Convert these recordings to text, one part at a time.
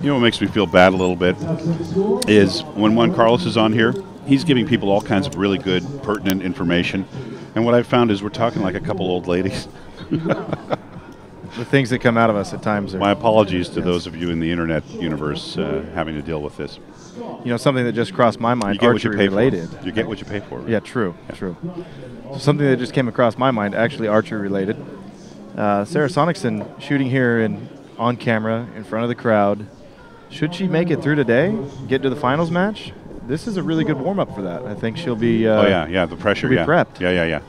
You know what makes me feel bad a little bit is when Juan Carlos is on here, he's giving people all kinds of really good, pertinent information. And what I've found is we're talking like a couple old ladies. The things that come out of us at times are... My apologies to those of you in the internet universe having to deal with this. You know, something that just crossed my mind, you get archery what you pay related. For. You get what you pay for. Right? Yeah, true, true. So something that just came across my mind, actually archery related. Sarah Sonnichsen shooting here on camera in front of the crowd. Should she make it through today, get to the finals match? This is a really good warm-up for that. I think she'll be... oh, yeah, the pressure, she'll be prepped. Yeah.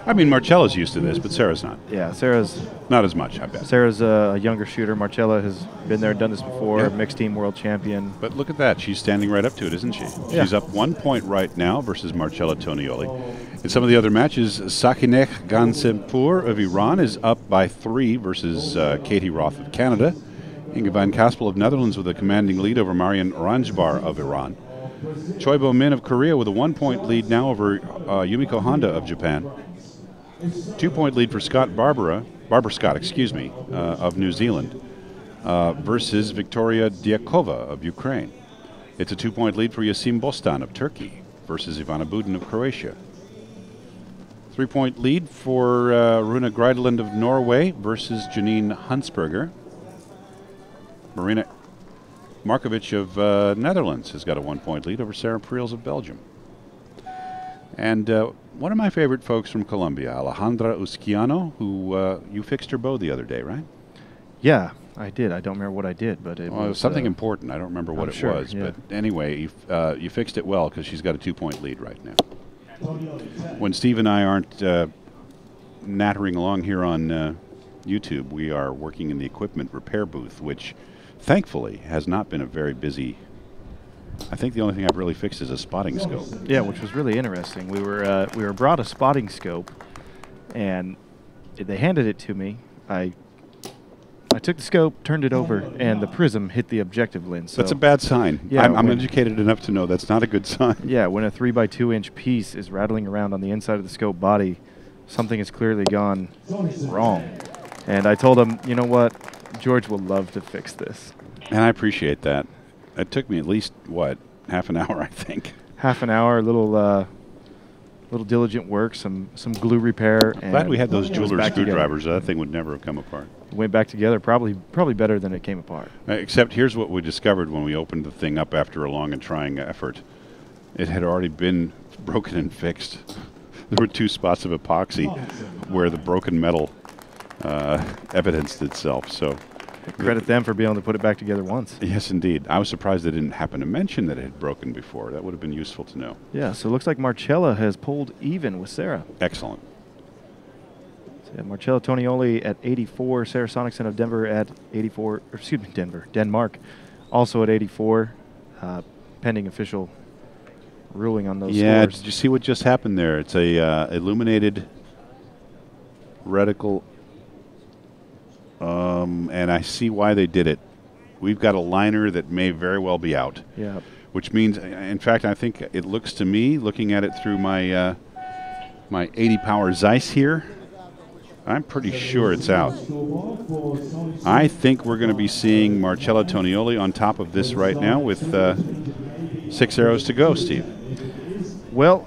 I mean, Marcella's used to this, but Sarah's not. Yeah, Sarah's... Not as much, I bet. Sarah's a younger shooter. Marcella has been there, done this before, mixed team world champion. But look at that. She's standing right up to it, isn't she? Yeah. She's up 1 point right now versus Marcella Tonioli. In some of the other matches, Sakineh Gansempour of Iran is up by 3 versus Katie Roth of Canada. Inge van Kaspel of Netherlands with a commanding lead over Marian Ranjbar of Iran. Choi Bo-min of Korea with a 1 point lead now over Yumiko Honda of Japan. 2 point lead for Barbara Scott, of New Zealand versus Victoria Diakova of Ukraine. It's a 2 point lead for Yasim Bostan of Turkey versus Ivana Budin of Croatia. 3 point lead for Runa Greideland of Norway versus Janine Hansberger. Marina Markovic of Netherlands has got a 1 point lead over Sarah Priels of Belgium. And one of my favorite folks from Colombia, Alejandra Usquiano, who you fixed her bow the other day, right? Yeah, I did. I don't remember what I did, but it was something important. I don't remember what it was. Yeah. But anyway, you fixed it well because she's got a 2 point lead right now. When Steve and I aren't nattering along here on YouTube, we are working in the equipment repair booth, which thankfully has not been a very busy. I think the only thing I've really fixed is a spotting scope. Yeah, which was really interesting. We were brought a spotting scope, and they handed it to me. I took the scope, turned it over, and the prism hit the objective lens. So that's a bad sign. Yeah, I'm educated enough to know that's not a good sign. Yeah, when a 3 by 2 inch piece is rattling around on the inside of the scope body, something has clearly gone wrong. And I told him, you know what, George will love to fix this. And I appreciate that. It took me at least, what, half an hour, I think. Half an hour, little diligent work, some glue repair. And glad we had those jeweler screwdrivers. That thing would never have come apart. It went back together probably better than it came apart. Except here's what we discovered when we opened the thing up after a long and trying effort. It had already been broken and fixed. There were 2 spots of epoxy where the broken metal evidenced itself. So credit them for being able to put it back together once. Yes, indeed. I was surprised they didn't happen to mention that it had broken before. That would have been useful to know. Yeah, so it looks like Marcella has pulled even with Sarah. Excellent. So yeah, Marcella Tonioli at 84, Sarah Sonnichsen of Denver at 84, Denmark also at 84, pending official ruling on those Yeah, scores. did you see what just happened there? It's a illuminated reticle. And I see why they did it. We've got a liner that may very well be out. Yeah. Which means, in fact, I think it looks to me, looking at it through my my 80 power Zeiss here, I'm pretty sure it's out. I think we're going to be seeing Marcella Tonioli on top of this right now with 6 arrows to go, Steve. Well,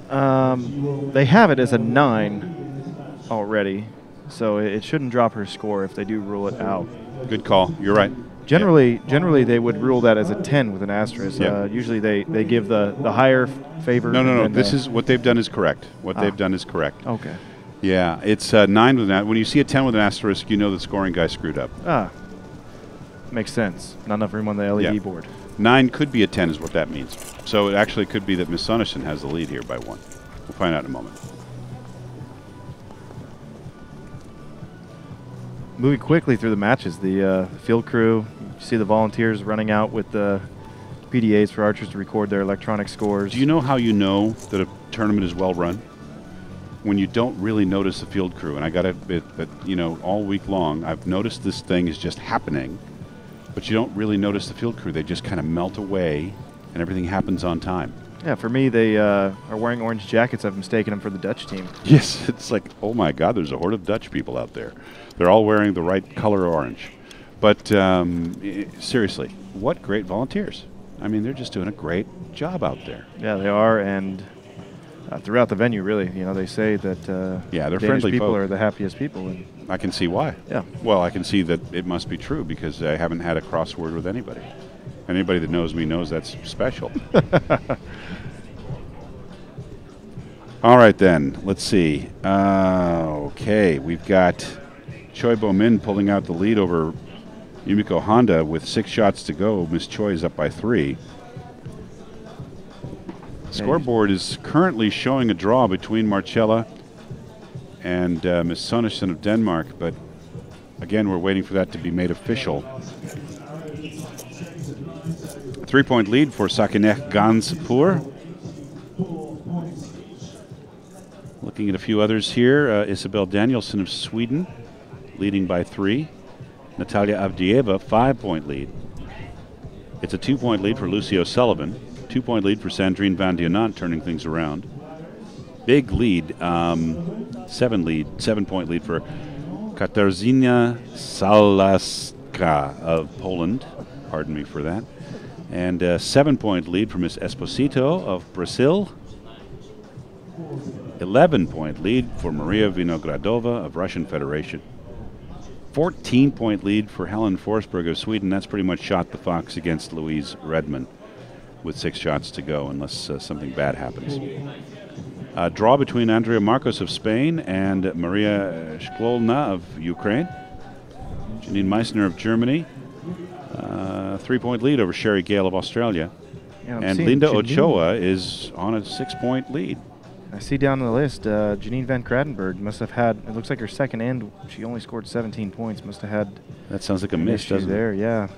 they have it as a 9 already. So it shouldn't drop her score if they do rule it out. Good call. You're right. Generally they would rule that as a 10 with an asterisk. Yeah. Usually they give the higher favor. No. This is what they've done is correct. What they've done is correct. Okay. Yeah, it's 9 with that. When you see a 10 with an asterisk, you know the scoring guy screwed up. Makes sense. Not enough room on the LED board. 9 could be a 10 is what that means. So it actually could be that Miss Sonnichsen has the lead here by 1. We'll find out in a moment. Moving quickly through the matches, the field crew, you see the volunteers running out with the PDAs for archers to record their electronic scores. Do you know how you know that a tournament is well run? When you don't really notice the field crew. And I got to admit that, you know, all week long, I've noticed this thing is just happening, but you don't really notice the field crew. They just kind of melt away, and everything happens on time. Yeah, for me, they are wearing orange jackets. I've mistaken them for the Dutch team. Yes, it's like, oh my God, there's a horde of Dutch people out there. They're all wearing the right color orange. But seriously, what great volunteers. I mean, they're just doing a great job out there. Yeah, they are, and throughout the venue, really. You know, they say that they're Danish friendly people folk. are the happiest people. And I can see why. yeah. Well, I can see that it must be true because I haven't had a crossword with anybody. Anybody that knows me knows that's special. All right, then. Let's see. Okay, we've got Choi Bo-min pulling out the lead over Yumiko Honda with 6 shots to go. Miss Choi is up by 3. Scoreboard is currently showing a draw between Marcella and Miss Sonnichsen of Denmark, but again, we're waiting for that to be made official. 3-point lead for Sakineh Gansepur. Looking at a few others here, Isabel Danielsson of Sweden leading by 3. Natalia Avdieva, 5-point lead. It's a 2-point lead for Lucy O'Sullivan. 2-point lead for Sandrine Van Dionant, turning things around. Big lead, 7-point lead for Katarzyna Salaska of Poland. Pardon me for that. And a 7-point lead for Miss Esposito of Brazil. 11-point lead for Maria Vinogradova of Russian Federation. 14-point lead for Helen Forsberg of Sweden. That's pretty much shot the fox against Louise Redmond with 6 shots to go unless something bad happens. Draw between Andrea Marcos of Spain and Maria Shklolna of Ukraine. Janine Meissner of Germany. 3-point lead over Sherry Gale of Australia. Yeah, and Linda Ochoa is on a 6-point lead. I see down the list, Janine Van Kradenberg must have had, it looks like her second end, she only scored 17 points, must have had. That sounds like a miss, doesn't it? There, yeah.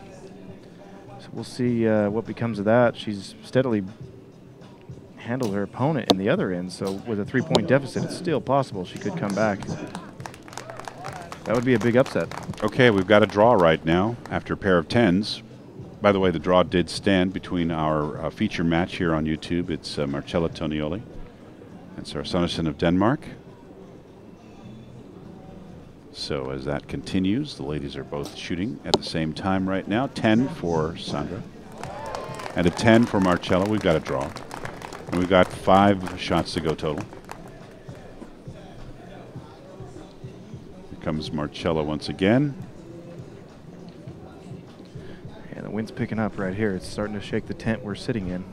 So we'll see what becomes of that. She's steadily handled her opponent in the other end, so with a 3-point deficit, it's still possible she could come back. That would be a big upset. Okay, we've got a draw right now after a pair of 10s. By the way, the draw did stand between our feature match here on YouTube. It's Marcella Tonioli and Sarah Sonnichsen of Denmark. So as that continues, the ladies are both shooting at the same time right now. 10 for Sandra and a 10 for Marcella. We've got a draw. And we've got 5 shots to go total. Here comes Marcella once again. Yeah, the wind's picking up right here. It's starting to shake the tent we're sitting in.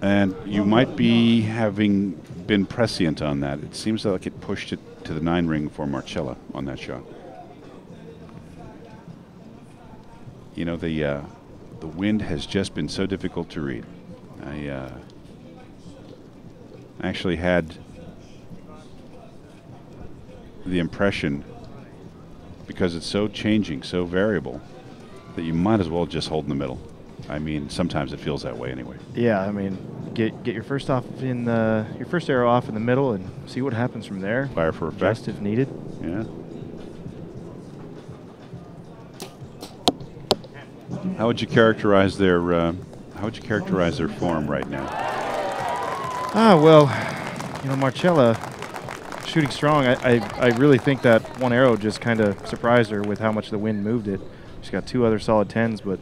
And you might be having been prescient on that. It seems like it pushed it to the 9 ring for Marcella on that shot. You know, the wind has just been so difficult to read. I actually had the impression, because it's so changing, so variable, that you might as well just hold in the middle. I mean, sometimes it feels that way anyway. Yeah, I mean, get your first off in your first arrow off in the middle and see what happens from there. Fire for effect, just if needed. Yeah. How would you characterize their form right now? Well, you know, Marcella shooting strong. I really think that one arrow just kind of surprised her with how much the wind moved it. She's got 2 other solid 10s, but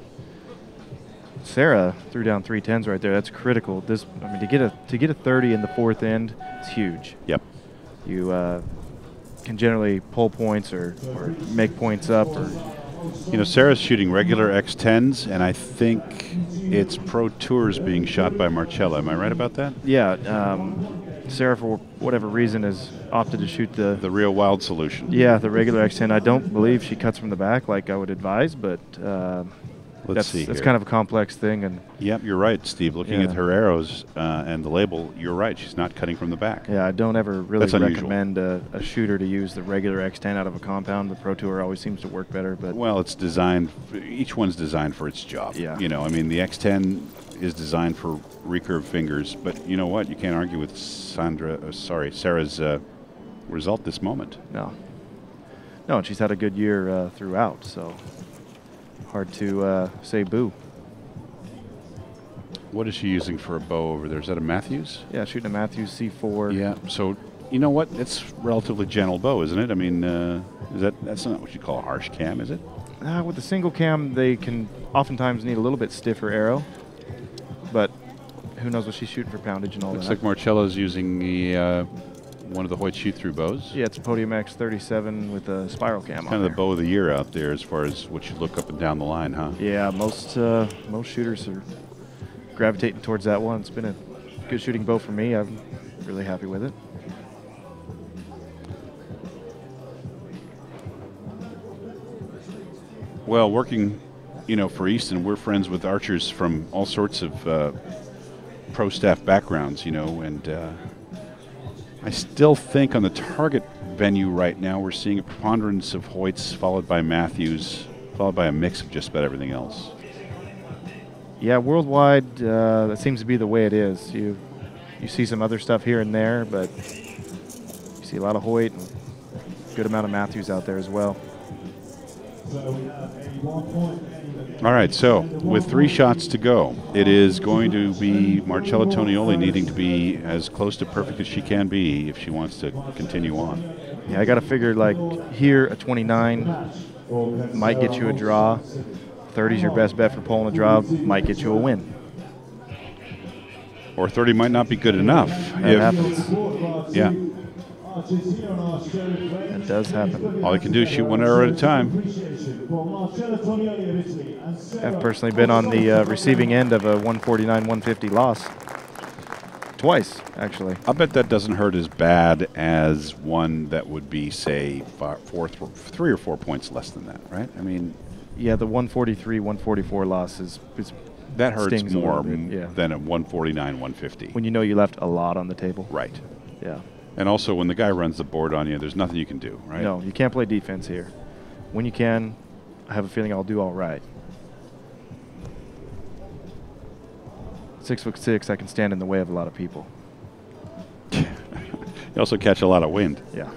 Sarah threw down 3 10s right there. That's critical. I mean, to get a 30 in the 4th end, it's huge. Yep. You can generally pull points or make points up. You know, Sarah's shooting regular X10s, and I think it's Pro Tours being shot by Marcella. Am I right about that? Yeah. Sarah, for whatever reason, has opted to shoot the real wild solution. Yeah, the regular X10. I don't believe she cuts from the back like I would advise, but that's kind of a complex thing. And yep, you're right, Steve. Looking at her arrows and the label, you're right. She's not cutting from the back. Yeah, I don't ever really recommend a shooter to use the regular X10 out of a compound. The Pro Tour always seems to work better. But well, it's designed. Each one's designed for its job. Yeah. You know, I mean, the X10 is designed for recurve fingers, but you know what? You can't argue with Sarah's result this moment. No, and she's had a good year throughout, so hard to say boo. What is she using for a bow over there? Is that a Matthews? Yeah, shooting a Matthews C4. Yeah, so you know what? It's relatively gentle bow, isn't it? I mean, that's not what you call a harsh cam, is it? With the single cam, they can oftentimes need a little bit stiffer arrow, but who knows what she's shooting for poundage and all Looks that. like Marcella's using the one of the Hoyt shoot-through bows. Yeah, it's a Podium X37 with a spiral cam Kind of the bow of the year out there as far as what you look up and down the line, huh? Yeah, most shooters are gravitating towards that one. It's been a good shooting bow for me. I'm really happy with it. Well, working, for Easton, we're friends with archers from all sorts of pro staff backgrounds, and I still think on the target venue right now we're seeing a preponderance of Hoyts followed by Matthews, followed by a mix of just about everything else. Yeah, worldwide, that seems to be the way it is. You see some other stuff here and there, but you see a lot of Hoyt and a good amount of Matthews out there as well. All right, so with 3 shots to go, it is going to be Marcella Tonioli needing to be as close to perfect as she can be if she wants to continue on. Yeah, I got to figure, like, here a 29 might get you a draw. 30 is your best bet for pulling a draw, might get you a win. Or 30 might not be good enough. That happens. Yeah. That does happen. All you can do is shoot 1 arrow at a time. I've personally been on the receiving end of a 149-150 loss. Twice, actually. I bet that doesn't hurt as bad as one that would be, say, 3 or 4 points less than that, right? I mean, yeah, the 143-144 loss is that hurts more yeah, than a 149-150. when you know you left a lot on the table. Right. Yeah. And also, when the guy runs the board on you, there's nothing you can do, right? No, you can't play defense here. When you can, I have a feeling I'll do all right. 6'6", I can stand in the way of a lot of people. You also catch a lot of wind. Yeah.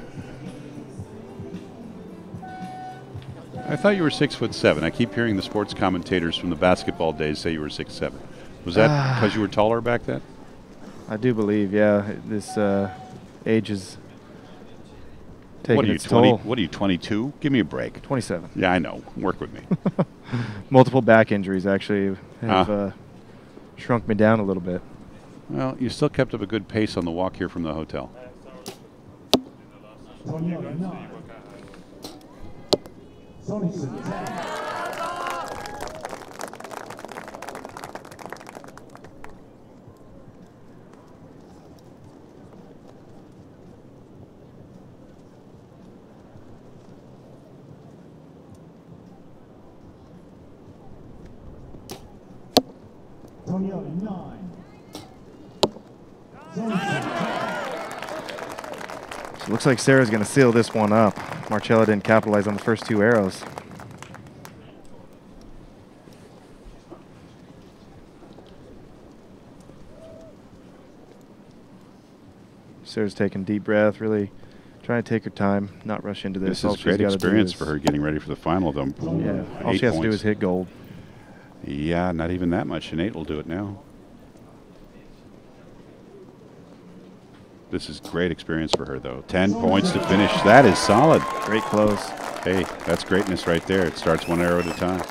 I thought you were 6'7". I keep hearing the sports commentators from the basketball days say you were 6'7". Was that because you were taller back then? I do believe, yeah. This age is taking its 20? toll. What are you, 22? Give me a break. 27. Yeah, I know. Work with me. Multiple back injuries actually have shrunk me down a little bit. Well, you still kept up a good pace on the walk here from the hotel. Sonnichsen. Tonioli 9. So it looks like Sarah's going to seal this one up. Marcella didn't capitalize on the first 2 arrows. Sarah's taking a deep breath, really trying to take her time, not rush into this. This is great experience for her getting ready for the final of them. Yeah, all she has to do is hit gold. Yeah, not even that much, and 8 will do it now. This is great experience for her, though. 10 points to finish. That is solid. Great close. Hey, that's greatness right there. It starts 1 arrow at a time.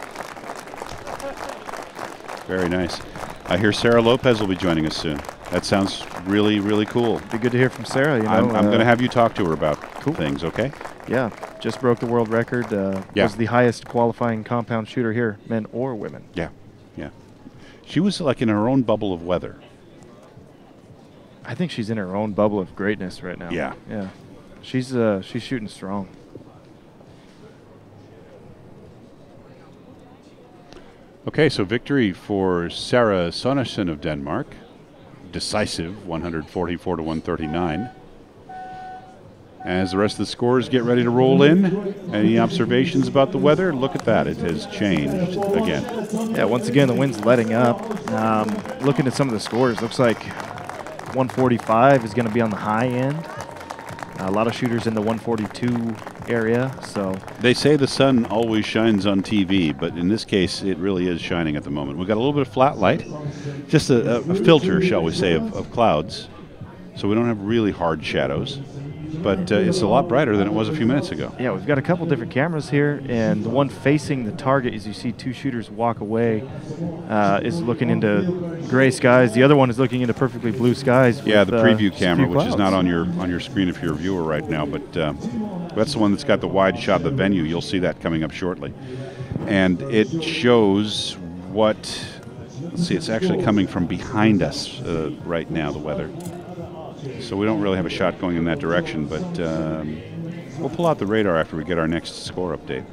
Very nice. I hear Sarah Lopez will be joining us soon. That sounds really, really cool. Be good to hear from Sarah. You know, I'm going to have you talk to her about things, okay? Yeah, just broke the world record. Was the highest qualifying compound shooter here, men or women. Yeah, yeah. She was like in her own bubble of weather. I think she's in her own bubble of greatness right now. Yeah. Yeah. She's shooting strong. Okay, so victory for Sarah Sonnichsen of Denmark. Decisive, 144 to 139. As the rest of the scores get ready to roll in, any observations about the weather? Look at that, it has changed again. Yeah, once again, the wind's letting up. Looking at some of the scores, looks like 145 is going to be on the high end. A lot of shooters in the 142 area, so. They say the sun always shines on TV, but in this case, it really is shining at the moment. We've got a little bit of flat light, just a filter, shall we say, of clouds. So we don't have really hard shadows, but it's a lot brighter than it was a few minutes ago. Yeah, we've got a couple different cameras here, and the one facing the target, as you see two shooters walk away, is looking into gray skies. The other one is looking into perfectly blue skies. Yeah, with, the preview just a camera, few which is clouds. not on your screen if you're a viewer right now, but that's the one that's got the wide shot of the venue. You'll see that coming up shortly. And it shows what, let's see, it's actually coming from behind us right now, the weather. So we don't really have a shot going in that direction, but we'll pull out the radar after we get our next score update.